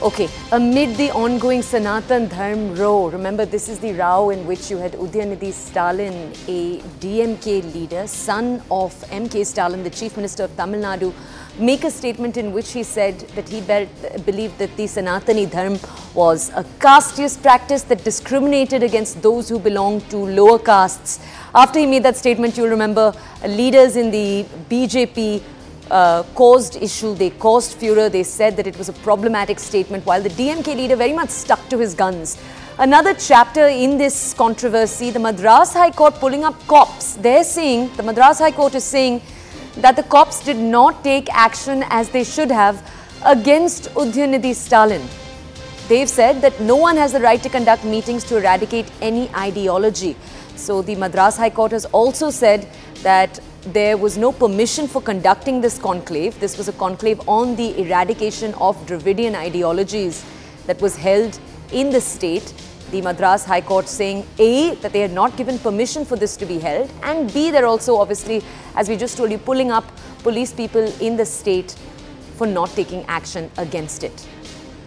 Okay, amid the ongoing Sanatan Dharma row, remember this is the row in which you had Udhayanidhi Stalin, a DMK leader, son of MK Stalin, the Chief Minister of Tamil Nadu, make a statement in which he said that he believed that the Sanatani Dharma was a casteist practice that discriminated against those who belonged to lower castes. After he made that statement, you'll remember leaders in the BJP caused issue, they caused furor, they said that it was a problematic statement, while the DMK leader very much stuck to his guns. Another chapter in this controversy, the Madras High Court pulling up cops. They're saying, the Madras High Court is saying that the cops did not take action as they should have against Udhayanidhi Stalin. They've said that no one has the right to conduct meetings to eradicate any ideology. So the Madras High Court has also said that there was no permission for conducting this conclave. This was a conclave on the eradication of Dravidian ideologies that was held in the state. The Madras High Court saying A, that they had not given permission for this to be held, and B, they're also obviously, as we just told you, pulling up police people in the state for not taking action against it.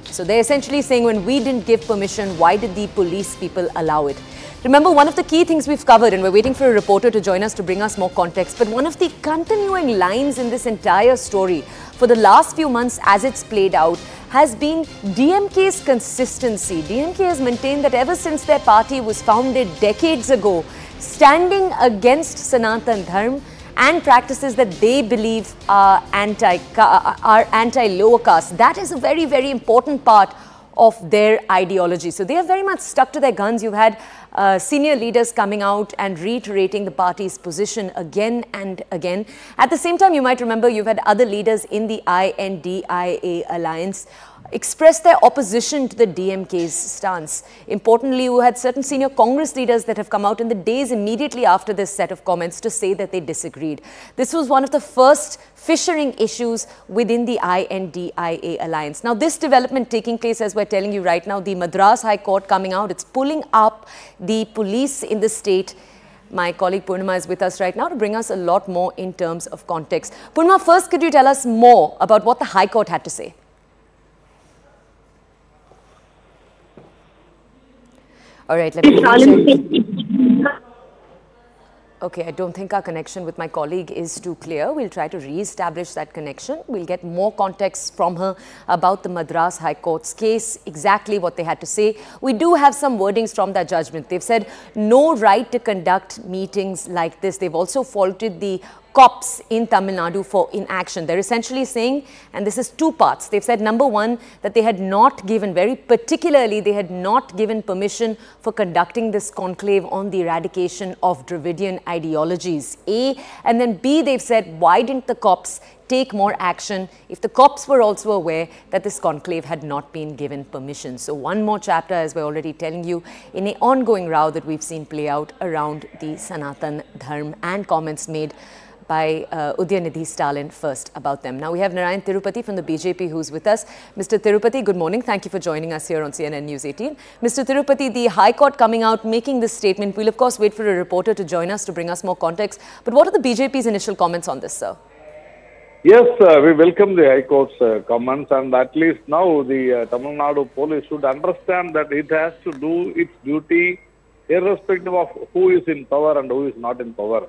So they're essentially saying, when we didn't give permission, why did the police people allow it? Remember, one of the key things we've covered, and we're waiting for a reporter to join us to bring us more context, but one of the continuing lines in this entire story for the last few months as it's played out has been DMK's consistency. DMK has maintained that ever since their party was founded decades ago, standing against Sanatan Dharma and practices that they believe are anti-lower caste. That is a very, very important part of their ideology. So they have very much stuck to their guns. You've had senior leaders coming out and reiterating the party's position again and again. At the same time, you might remember you've had other leaders in the INDIA alliance express their opposition to the DMK's stance. Importantly, you had certain senior Congress leaders that have come out in the days immediately after this set of comments to say that they disagreed. This was one of the first fissuring issues within the INDIA alliance. Now, this development taking place, as we're telling you right now, the Madras High Court coming out, it's pulling up the police in the state. My colleague Purnima is with us right now to bring us a lot more in terms of context. Purnima, first, could you tell us more about what the High Court had to say? All right, let me check. Okay, I don't think our connection with my colleague is too clear. We'll try to re-establish that connection. We'll get more context from her about the Madras High Court's case, exactly what they had to say. We do have some wordings from that judgment. They've said no right to conduct meetings like this. They've also faulted the cops in Tamil Nadu for inaction. They're essentially saying, and this is two parts, they've said number one, that they had not given, very particularly, they had not given permission for conducting this conclave on the eradication of Dravidian ideologies, A, and then B, they've said, why didn't the cops take more action if the cops were also aware that this conclave had not been given permission? So one more chapter, as we're already telling you, in an ongoing row that we've seen play out around the Sanatan Dharma and comments made by Udhayanidhi Stalin first about them. Now we have Narayan Tirupati from the BJP who's with us. Mr. Tirupati, good morning. Thank you for joining us here on CNN News 18. Mr. Tirupati, the High Court coming out making this statement. We'll of course wait for a reporter to join us to bring us more context. But what are the BJP's initial comments on this, sir? Yes, we welcome the High Court's comments, and at least now the Tamil Nadu police should understand that it has to do its duty irrespective of who is in power and who is not in power.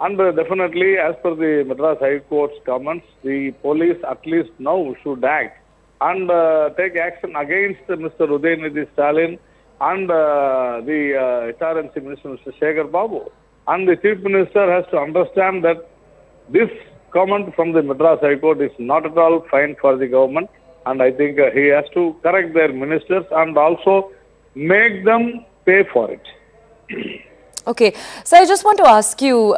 And definitely, as per the Madras High Court's comments, the police at least now should act and take action against Mr. Udhayanidhi Stalin and the HRNC Minister, Mr. Shekhar Babu. And the Chief Minister has to understand that this comment from the Madras High Court is not at all fine for the government. And I think he has to correct their ministers and also make them pay for it. Okay, so I just want to ask you,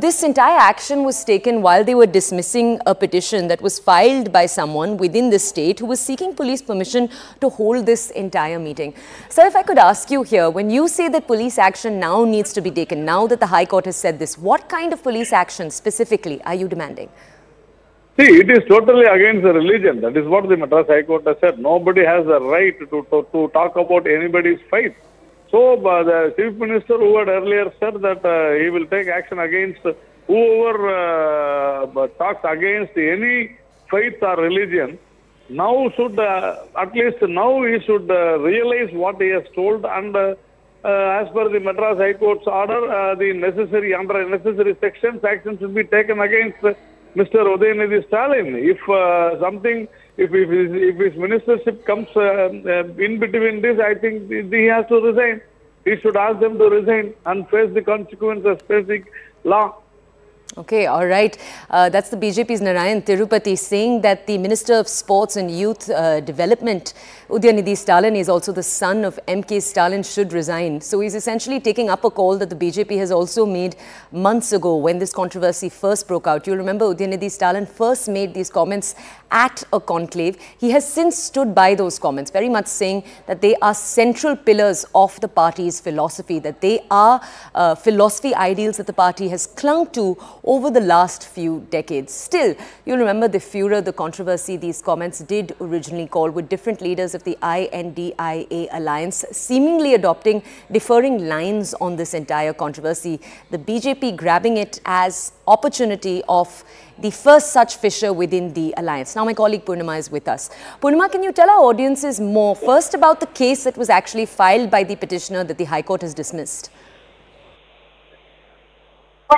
this entire action was taken while they were dismissing a petition that was filed by someone within the state who was seeking police permission to hold this entire meeting. So if I could ask you here, when you say that police action now needs to be taken, now that the High Court has said this, what kind of police action specifically are you demanding? See, it is totally against the religion. That is what the Madras High Court has said. Nobody has the right to talk about anybody's faith. So, the Chief Minister who had earlier said that he will take action against whoever talks against any faith or religion, now should, at least now he should realize what he has told, and as per the Madras High Court's order, the necessary, under necessary sections, action should be taken against Mr. Udhayanidhi Stalin. If if his ministership comes in between this, I think he has to resign. He should ask them to resign and face the consequences, face the law. Okay, all right. That's the BJP's Narayan Tirupati saying that the Minister of Sports and Youth Development, Udhayanidhi Stalin, is also the son of MK Stalin, should resign. So he's essentially taking up a call that the BJP has also made months ago when this controversy first broke out. You'll remember Udhayanidhi Stalin first made these comments at a conclave. He has since stood by those comments, very much saying that they are central pillars of the party's philosophy, that they are philosophy ideals that the party has clung to over the last few decades. Still, you'll remember the furor, the controversy these comments did originally call, with different leaders of the INDIA alliance seemingly adopting differing lines on this entire controversy. The BJP grabbing it as opportunity of the first such fissure within the alliance. Now my colleague Purnima is with us. Purnima, can you tell our audiences more first about the case that was actually filed by the petitioner that the High Court has dismissed?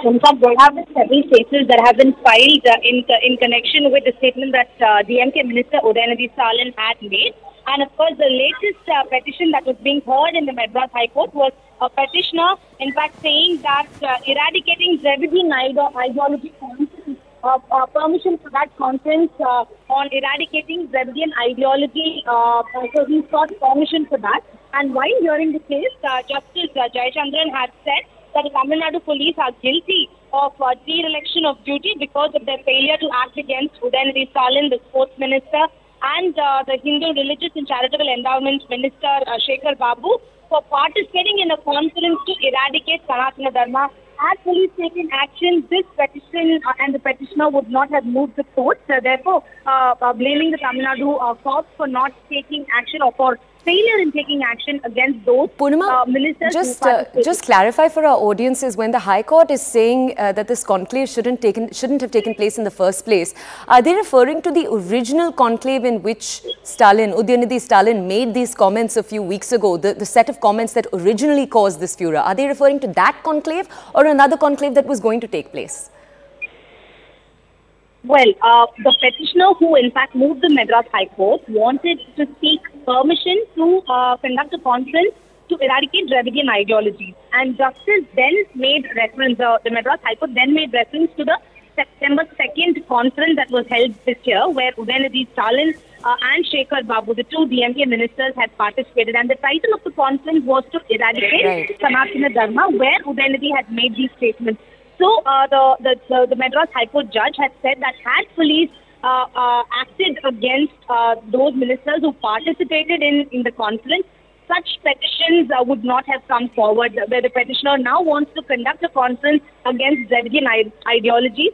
In fact, there have been several cases that have been filed in connection with the statement that DMK Minister Udhayanidhi Stalin had made. And of course, the latest petition that was being heard in the Madras High Court was a petitioner, in fact, saying that eradicating Dravidian ideology permission for that conference on eradicating Dravidian ideology. So he sought permission for that. And while hearing the case, Justice Jayachandran had said that the Tamil Nadu police are guilty of dereliction of duty because of their failure to act against Udhayanidhi Stalin, the sports minister, and the Hindu Religious and Charitable Endowment Minister Shekhar Babu for participating in a conference to eradicate Sanatana Dharma. Had police taken action, this petition and the petitioner would not have moved the court. Therefore, blaming the Tamil Nadu courts for not taking action or for failure in taking action against those ministers. Just clarify for our audiences, when the High Court is saying that this conclave shouldn't have taken place in the first place, are they referring to the original conclave in which Udhayanidhi Stalin made these comments a few weeks ago, the set of comments that originally caused this furor? Are they referring to that conclave or another conclave that was going to take place? Well, the petitioner, who in fact moved the Madras High Court, wanted to seek permission to conduct a conference to eradicate Dravidian ideologies. And Justice then made reference, the Madras High Court then made reference to the September 2nd conference that was held this year, where Udhayanidhi Stalin and Shekhar Babu, the two DMK ministers, had participated. And the title of the conference was to eradicate Sanatana Dharma, where Udhayanidhi had made these statements. So the Madras High Court judge had said that had police acted against those ministers who participated in the conference, such petitions would not have come forward. Where the petitioner now wants to conduct a conference against Dravidian ideologies,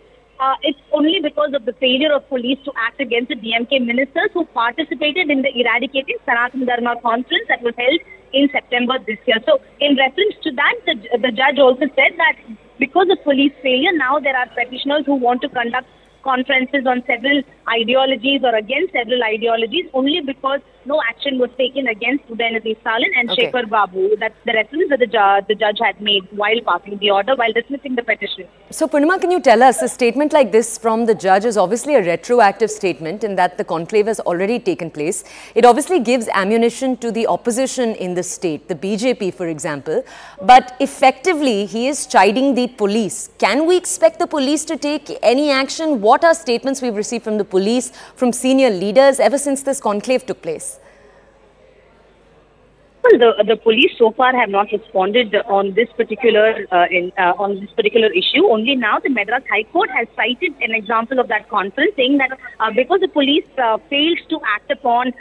it's only because of the failure of police to act against the DMK ministers who participated in the Eradicating Sanatana Dharma conference that was held in September this year. So in reference to that, the judge also said that because of police failure, now there are petitioners who want to conduct conferences on several ideologies or against several ideologies only because no action was taken against Udhayanidhi Stalin and Shekhar Babu. That's the reference that the judge had made while passing the order, while dismissing the petition. So Purnima, can you tell us, a statement like this from the judge is obviously a retroactive statement in that the conclave has already taken place. It obviously gives ammunition to the opposition in the state, the BJP for example, but effectively he is chiding the police. Can we expect the police to take any action? What are statements we've received from the police, from senior leaders ever since this conclave took place? Well, the police so far have not responded on this particular issue. Only now the Madras High Court has cited an example of that conference, saying that because the police failed to act upon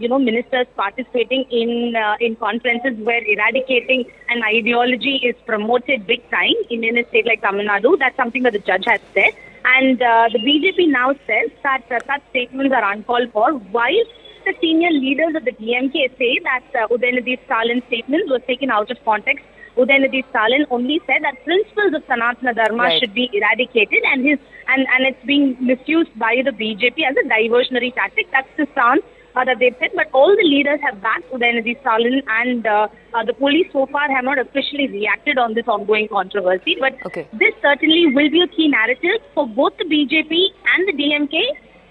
ministers participating in conferences where eradicating an ideology is promoted big time in a state like Tamil Nadu, that's something that the judge has said. And the BJP now says that such statements are uncalled for, while the senior leaders of the DMK say that Udhayanidhi Stalin's statement was taken out of context Udhayanidhi Stalin only said that principles of Sanatana Dharma should be eradicated, and it's being misused by the BJP as a diversionary tactic. That's the stance that they've said. But all the leaders have backed Udhayanidhi Stalin, and the police so far have not officially reacted on this ongoing controversy. But this certainly will be a key narrative for both the BJP and the DMK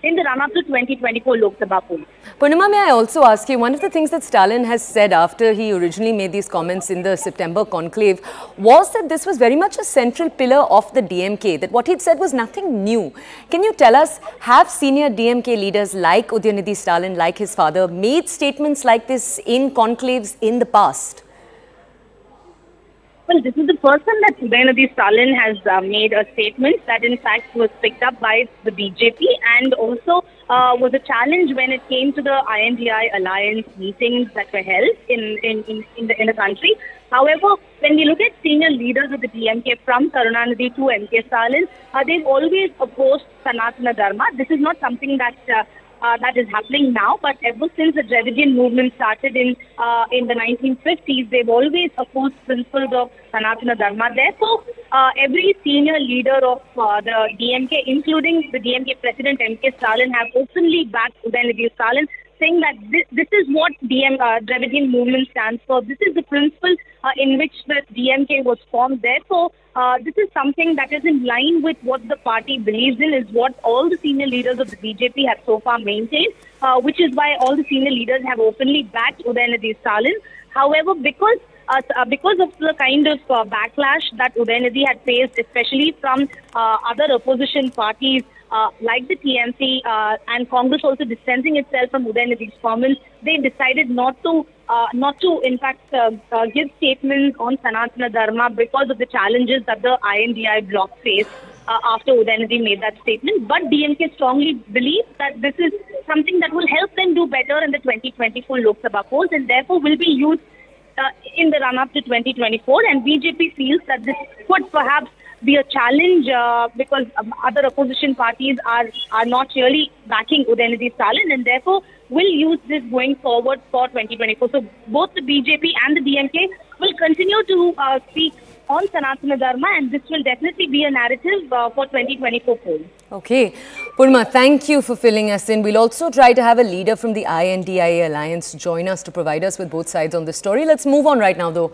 in the run-up to 2024 Lok Sabha poll. Purnima, may I also ask you, one of the things that Stalin has said after he originally made these comments in the September conclave was that this was very much a central pillar of the DMK, that what he'd said was nothing new. Can you tell us, have senior DMK leaders like Udhayanidhi Stalin, like his father, made statements like this in conclaves in the past? Well, this is the first time that Udhayanidhi Stalin has made a statement that in fact was picked up by the BJP, and also was a challenge when it came to the INDI alliance meetings that were held in the country. However, when we look at senior leaders of the DMK from Karunanidhi to MK Stalin, they've always opposed Sanatana Dharma. This is not something that is happening now, but ever since the Dravidian movement started in the 1950s, they've always opposed principles of Sanatana Dharma. Therefore, every senior leader of the DMK, including the DMK president MK Stalin, have openly backed Udhayanidhi Stalin, saying that this is what Dravidian movement stands for. This is the principle in which the DMK was formed. Therefore, this is something that is in line with what the party believes in, is what all the senior leaders of the BJP have so far maintained, which is why all the senior leaders have openly backed Udhayanidhi Stalin. However, because of the kind of backlash that Udhayanidhi had faced, especially from other opposition parties, like the TMC and Congress also distancing itself from Udhayanidhi's comments, they decided not to in fact give statements on Sanatana Dharma because of the challenges that the INDI bloc faced after Udhayanidhi made that statement. But DMK strongly believes that this is something that will help them do better in the 2024 Lok Sabha polls, and therefore will be used in the run-up to 2024. And BJP feels that this could perhaps be a challenge because other opposition parties are not really backing Udhayanidhi Stalin, and therefore will use this going forward for 2024. So both the BJP and the DMK will continue to speak on Sanatana Dharma, and this will definitely be a narrative for 2024 polls. Okay. Purnima, thank you for filling us in. We'll also try to have a leader from the INDI alliance join us to provide us with both sides on this story. Let's move on right now though